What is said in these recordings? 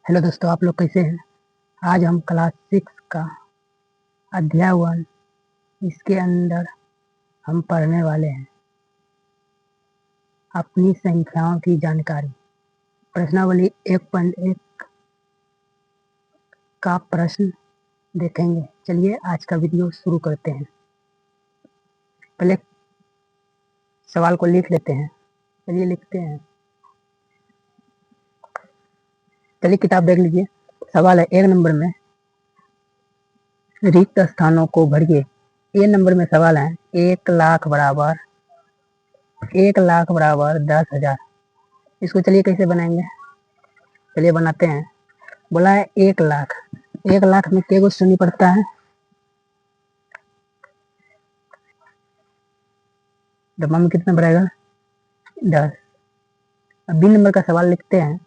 Hello दोस्तों, आप लोग कैसे हैं। आज हम क्लास 6 का अध्याय 1 इसके अंदर हम पढ़ने वाले हैं अपनी संख्याओं की जानकारी। प्रश्नावली 1.1 का प्रश्न देखेंगे। चलिए आज का वीडियो शुरू करते हैं। पहले सवाल को लिख लेते हैं। चलिए लिखते हैं। चलिए किताब देख लीजिए। सवाल है 1 नंबर में, रिक्त स्थानों को भरिए। ए नंबर में सवाल है 1 लाख बराबर 10,000। इसको चलिए कैसे बनाएंगे, चलिए बनाते हैं। बोला है 1 लाख, 1 लाख में के गो शून्य पड़ता है, डब्बा में कितना बढ़ेगा 10। अब बी नंबर का सवाल लिखते हैं।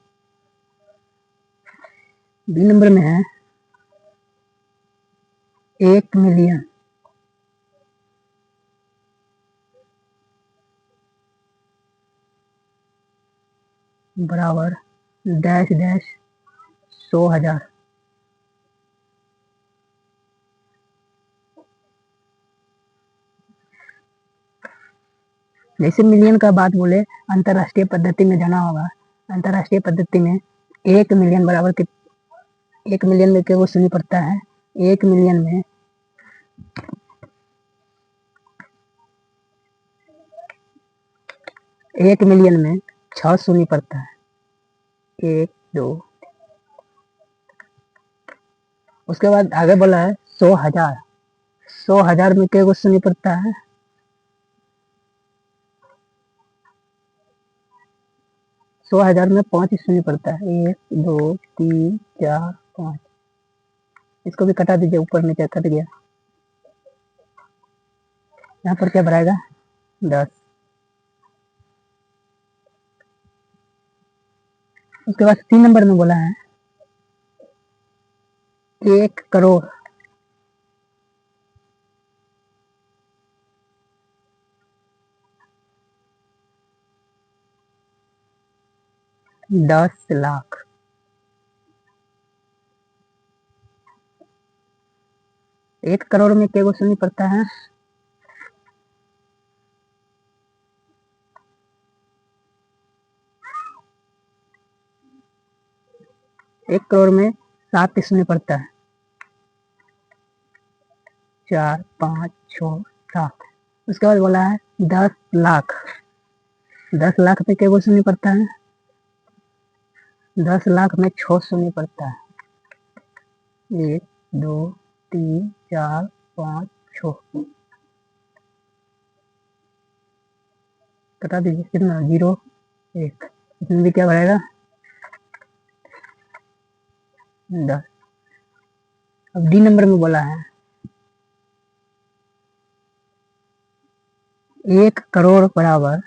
बी नंबर में है 1,000,000 बराबर डैश डैश 100,000। जैसे मिलियन का बात बोले, अंतरराष्ट्रीय पद्धति में जाना होगा। अंतरराष्ट्रीय पद्धति में 1,000,000 बराबर 1,000,000 में क्या शून्य पड़ता है। 1,000,000 में 1,000,000 में 6 शून्य पड़ता है, 1 2। उसके बाद आगे बोला है 100,000। 100,000 में क्या शून्य पड़ता है। 100,000 में 5 शून्य पड़ता है, 1 2 3 4 5। इसको भी कटा दीजिए, ऊपर नीचे कट गया। यहाँ पर क्या भराएगा 10। उसके बाद 3 नंबर में बोला है 1 करोड़ दस लाख। एक करोड़ में क्या शून्य पड़ता है। 1 करोड़ में 7 शून्य पड़ता है, 4 5 6 7। उसके बाद बोला है 10 लाख। 10 लाख में क्या शून्य पड़ता है। 10 लाख में 6 शून्य पड़ता है, 1 2 3 4 5 6। कटा दीजिए, कितना 0 1। इसमें भी क्या भरेगा 10। अब डी नंबर में बोला है 1 करोड़ बराबर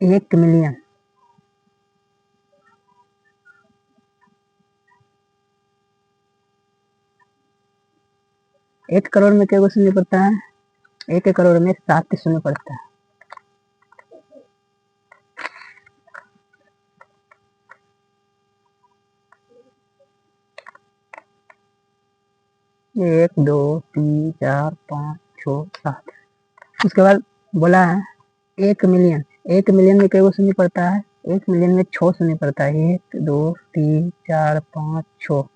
1,000,000। 1 करोड़ में क्या शून्य पड़ता है। 1 करोड़ में 7 शून्य पड़ता है। एक 2 3 4 5 6 7। उसके बाद बोला है 1,000,000। 1,000,000 में क्या शून्य पड़ता है। 1,000,000 में 6 शून्य पड़ता है, 1 2 3 4 5 6।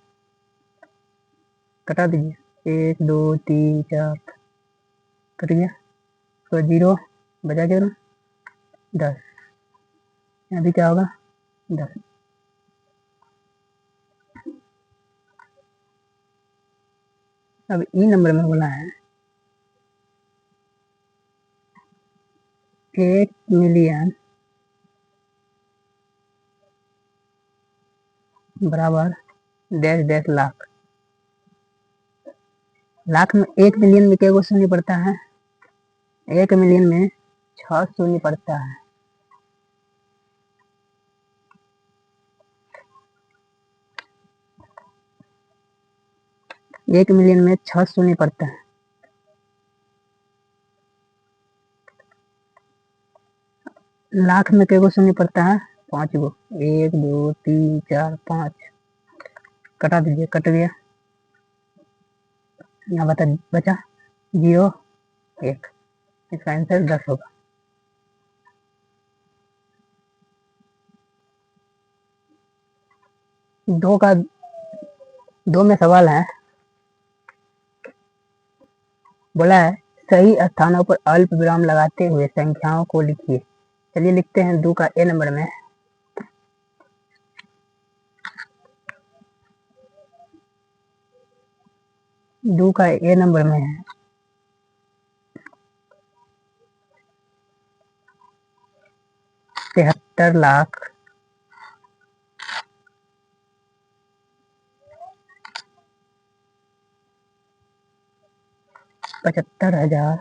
कटा दीजिए, 1 2 3 4 कट गया। तो 0 बचा क्या 10। यहाँ भी क्या होगा 10। अब ई नंबर में बोला है 1,000,000 बराबर डैश डैश लाख। लाख में 1,000,000 में क्या शून्य पड़ता है। 1,000,000 में 6 शून्य पड़ता है। 1,000,000 में 6 शून्य पड़ता है। लाख में कई गो शून्य पड़ता है? 5 गो। 1 2 3 4 5, कटा दीजिए, कट गया। यहाँ बचा 0 1, इसका आंसर 10 होगा। दो में सवाल है, बोला है सही स्थानों पर अल्प विराम लगाते हुए संख्याओं को लिखिए। चलिए लिखते हैं। 2 का ए नंबर में, ए नंबर में है 73 लाख 75,000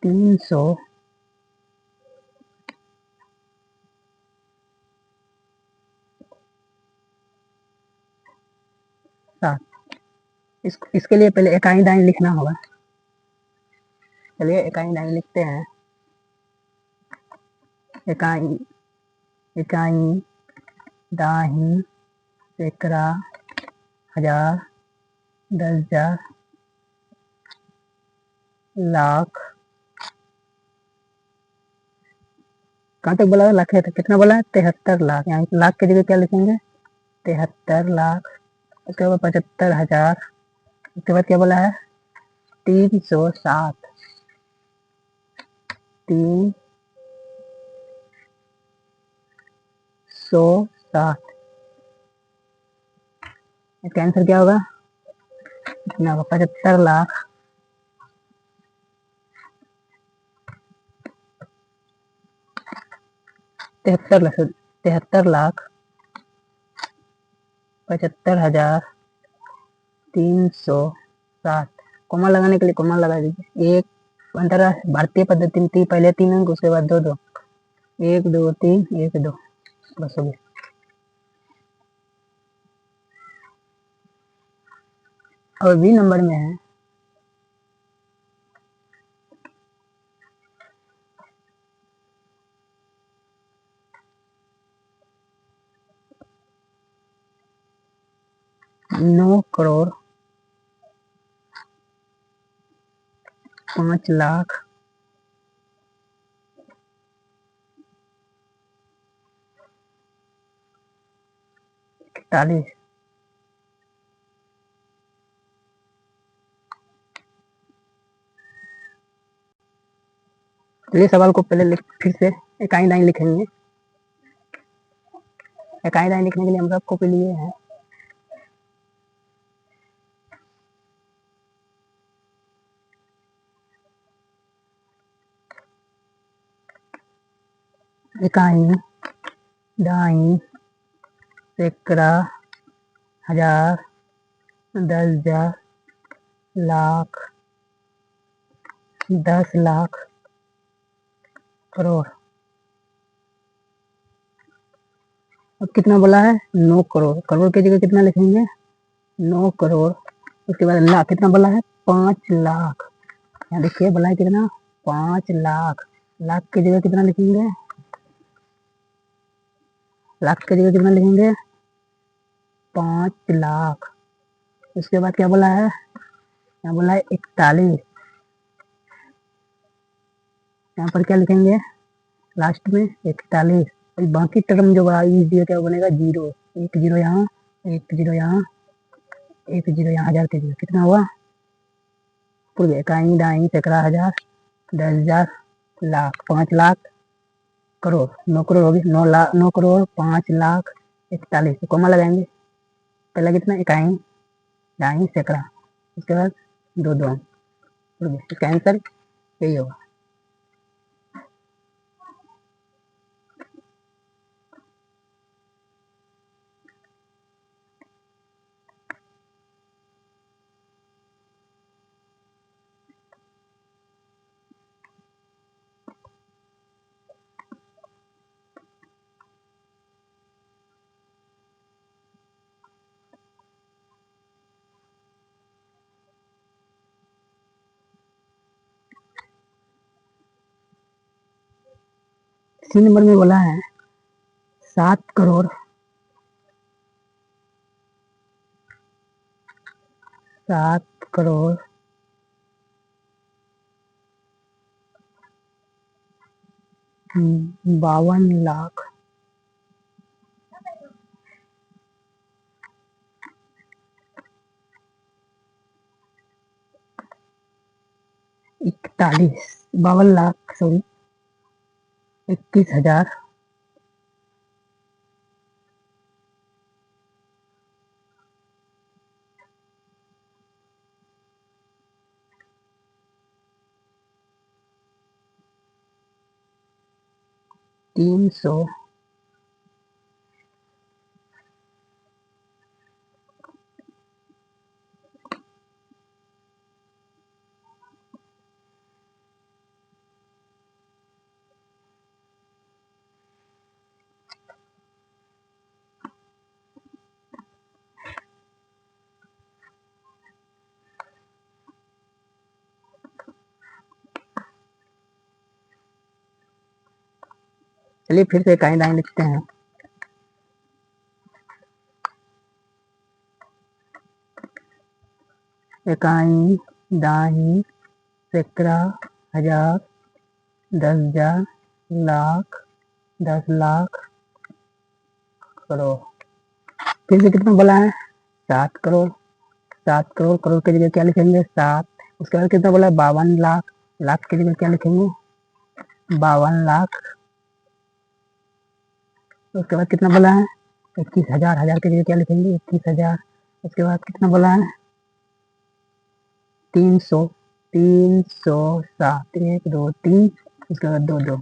300 7। इसके लिए पहले इकाई दाई लिखना होगा। चलिए इकाई दाई लिखते हैं। इकाई दाही सैकड़ा, हजार, 10,000, लाख। कहाँ तक बोला? लाख है तो कितना बोला है? 73 लाख। यहाँ लाख की जगह क्या लिखेंगे? 73 लाख। उसके बाद 75,000। उसके बाद क्या बोला है? 307। 307। इसका आंसर क्या होगा? कितना होगा? 75 लाख 73,73,75,307। कोमा लगाने के लिए कोमा लगा दीजिए। एक अंतरराष्ट्रीय भारतीय पद्धति में पहले 3 अंक, उसके बाद 2 2, 1 2 3 1 2, बस हो गया। और बी नंबर में है 9 करोड़ 5 लाख 41। चलिए सवाल को पहले फिर से इकाई दाई लिखेंगे। इकाई दाई लिखने के लिए हम रफ कॉपी लिए हैं। इकाई दाई सैकड़ा, हजार, 10,000, लाख, 10 लाख, करोड़। अब कितना बोला है? 9 करोड़। करोड़ की जगह कितना लिखेंगे? 9 करोड़। उसके बाद लाख कितना बोला है? 5 लाख। यहाँ देखिए बोला है कितना? 5 लाख। लाख की जगह कितना लिखेंगे? लाख की जगह कितना लिखेंगे? 5 लाख। उसके बाद क्या बोला है? यहाँ बोला है 41। यहाँ पर क्या लिखेंगे? लास्ट में 41। बाकी टर्म जो बड़ा ईजी है, क्या बनेगा? 0। 1 0 यहाँ, 1 0 यहाँ, 1 0 यहाँ। हजार की जगह कितना हुआ? पूरे इकाई दाई सैकड़ा, हजार, 10,000, लाख, 5 लाख, करोड़। 9 करोड़ होगी। 9 लाख, 9 करोड़ 5 लाख 41। कोमा लगाएंगे। पहला कितना? इकाई दाई सैकड़ा, उसके बाद 2 2 अंक। इसका आंसर यही होगा। सी नंबर में बोला है 7 करोड़ 7 करोड़ 52 लाख 52 लाख सॉरी 21,000 300 चलिए फिर से इकाई दाएं लिखते हैं। इकाई दाई सैकड़ा, हजार, 10,000, लाख, 10 लाख, करोड़। फिर से कितना बोला है? 7 करोड़। 7 करोड़, करोड़ की जगह क्या लिखेंगे? 7। उसके बाद कितना बोला है? 52 लाख। लाख की जगह क्या लिखेंगे? 52 लाख। उसके बाद कितना बोला है? 21,000। हजार की जगह क्या लिखेंगे? 21,000। उसके बाद कितना बोला है? 300। 307। 1 2 3। उसके बाद 2 2।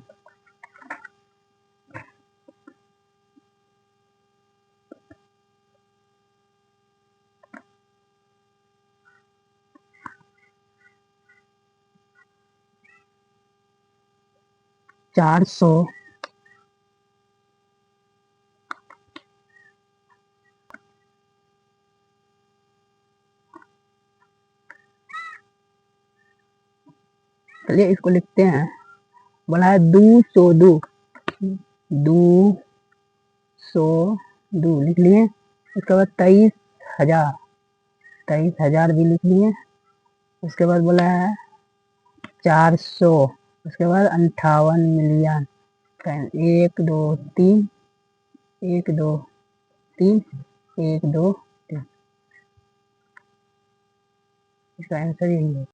400। चलिए इसको लिखते हैं। बोला है 202। 202 लिख लिए। उसके बाद 23,000। 23,000 भी लिख लिए। उसके बाद बोला है 400। उसके बाद 58 मिलियन। 1 2 3। 1 2 3। 1 2 3। इसका आंसर यही है।